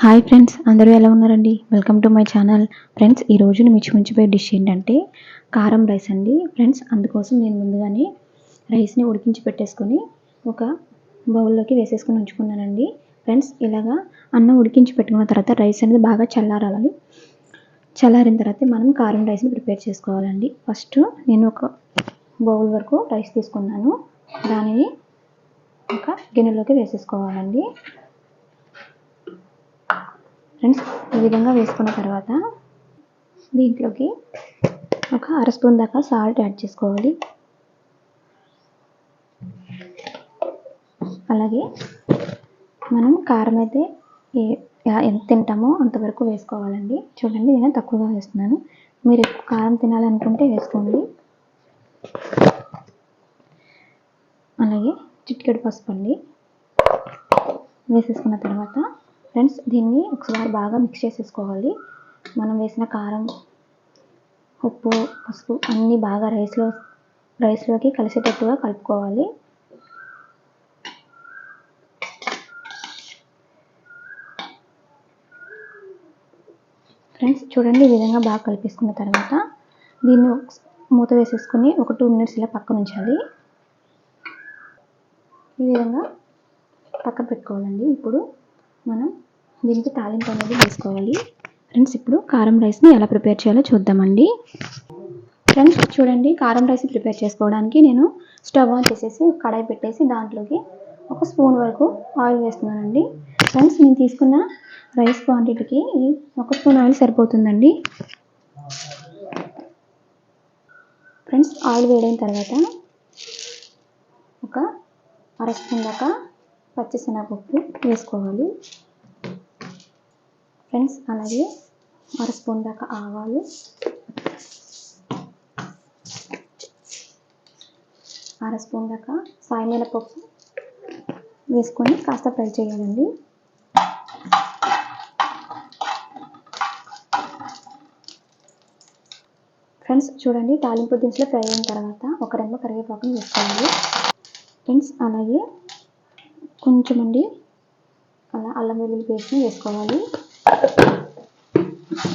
Hi friends, అందరూ ఎలా ఉన్నారండి? Welcome to my channel. Friends, ఈ రోజు నేను ఉంచిపోయే డిష్ ఏంటంటే కారం రైస్ అండి. ఫ్రెండ్స్, అందుకోసం నేను ముందుగానే రైస్ని ఉడికించి పెట్టేసుకొని ఒక బౌల్లోకి వేసేసుకొని ఉంచుకున్నానండి. ఫ్రెండ్స్, ఇలాగా అన్నం ఉడికించి పెట్టుకున్న తర్వాత రైస్ అనేది బాగా చల్లారాలి. చల్లారిన తర్వాత మనం కారం రైస్ని ప్రిపేర్ చేసుకోవాలండి. ఫస్ట్ నేను ఒక బౌల్ వరకు రైస్ తీసుకున్నాను. దానిని ఒక గిన్నెలోకి వేసేసుకోవాలండి. ఫ్రెండ్స్, ఈ విధంగా వేసుకున్న తర్వాత దీంట్లోకి ఒక అర స్పూన్ దాకా సాల్ట్ యాడ్ చేసుకోవాలి. అలాగే మనం కారం అయితే ఎంత తింటామో అంతవరకు వేసుకోవాలండి. చూడండి, నేను తక్కువగా వేస్తున్నాను. మీరు ఎక్కువ కారం తినాలనుకుంటే వేసుకోండి. అలాగే చిటికెడు పసుపు అండి వేసేసుకున్న తర్వాత ఫ్రెండ్స్, దీన్ని ఒకసారి బాగా మిక్స్ చేసేసుకోవాలి. మనం వేసిన కారం, ఉప్పు, పసుపు అన్నీ బాగా రైస్లోకి కలిసేటట్టుగా కలుపుకోవాలి. ఫ్రెండ్స్, చూడండి, ఈ విధంగా బాగా కలిపేసుకున్న తర్వాత దీన్ని మూత వేసేసుకుని ఒక 2 మినిట్స్ ఇలా పక్కన ఉంచాలి. ఈ విధంగా పక్కన పెట్టుకోవాలండి. ఇప్పుడు మనం దీనికి తాలింపు అనేది వేసుకోవాలి. ఫ్రెండ్స్, ఇప్పుడు కారం రైస్ని ఎలా ప్రిపేర్ చేయాలో చూద్దామండి. ఫ్రెండ్స్, చూడండి, కారం రైస్ ప్రిపేర్ చేసుకోవడానికి నేను స్టవ్ ఆన్ చేసేసి కడాయి పెట్టేసి దాంట్లోకి ఒక స్పూన్ వరకు ఆయిల్ వేస్తున్నానండి. ఫ్రెండ్స్, నేను తీసుకున్న రైస్ క్వాంటిటీకి ఒక స్పూన్ ఆయిల్ సరిపోతుందండి. ఫ్రెండ్స్, ఆయిల్ వేడైన తర్వాత ఒక అర స్పూన్ దాకా పచ్చిశనగపప్పు వేసుకోవాలి. ఫ్రెండ్స్, అలాగే అర స్పూన్ దాకా ఆవాలు, అర స్పూన్ దాకా సాయమినపప్పు వేసుకొని కాస్త ఫ్రై చేయాలండి. ఫ్రెండ్స్, చూడండి, తాలింపు దినుసులు ఫ్రై అయిన తర్వాత ఒక రెమ్మ కరివేపాకుని వేసుకోవాలి. ఫ్రెండ్స్, అలాగే కొంచెం అండి అల్లం వెల్లుల్లి పేస్ట్ని వేసుకోవాలి.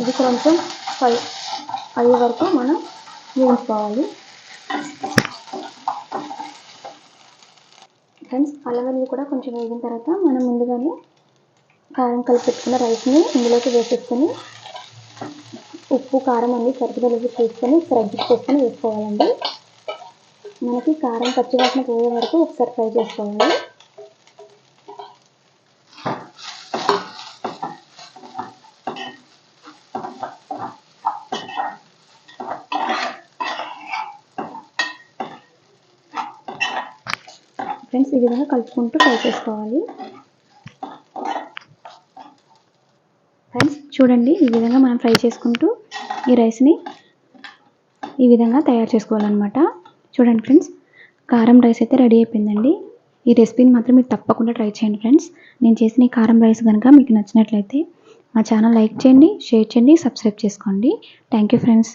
ఇది కొంచెం ఫ్రై అయ్యే వరకు మనం వేయించుకోవాలి. ఫ్రెండ్స్, అల్లం వెల్లుల్లి కూడా కొంచెం వేగిన తర్వాత మనం ముందుగానే కారం కలిపి పెట్టుకున్న రైస్ని ఇందులోకి వేసేసుకొని ఉప్పు, కారం అన్నీ సరిగ్గా చూసుకొని అడ్జస్ట్ చేసుకొని వేసుకోవాలండి. మనకి కారం పచ్చివాసన పోయే వరకు ఒకసారి ఫ్రై చేసుకోవాలి. ఫ్రెండ్స్, ఈ విధంగా కలుపుకుంటూ ఫ్రై చేసుకోవాలి. ఫ్రెండ్స్, చూడండి, ఈ విధంగా మనం ఫ్రై చేసుకుంటూ ఈ రైస్ని ఈ విధంగా తయారు చేసుకోవాలన్నమాట. చూడండి ఫ్రెండ్స్, కారం రైస్ అయితే రెడీ అయిపోయిందండి. ఈ రెసిపీని మాత్రం మీరు తప్పకుండా ట్రై చేయండి. ఫ్రెండ్స్, నేను చేసిన ఈ కారం రైస్ కనుక మీకు నచ్చినట్లయితే మా ఛానల్ లైక్ చేయండి, షేర్ చేయండి, సబ్స్క్రైబ్ చేసుకోండి. Thank you friends.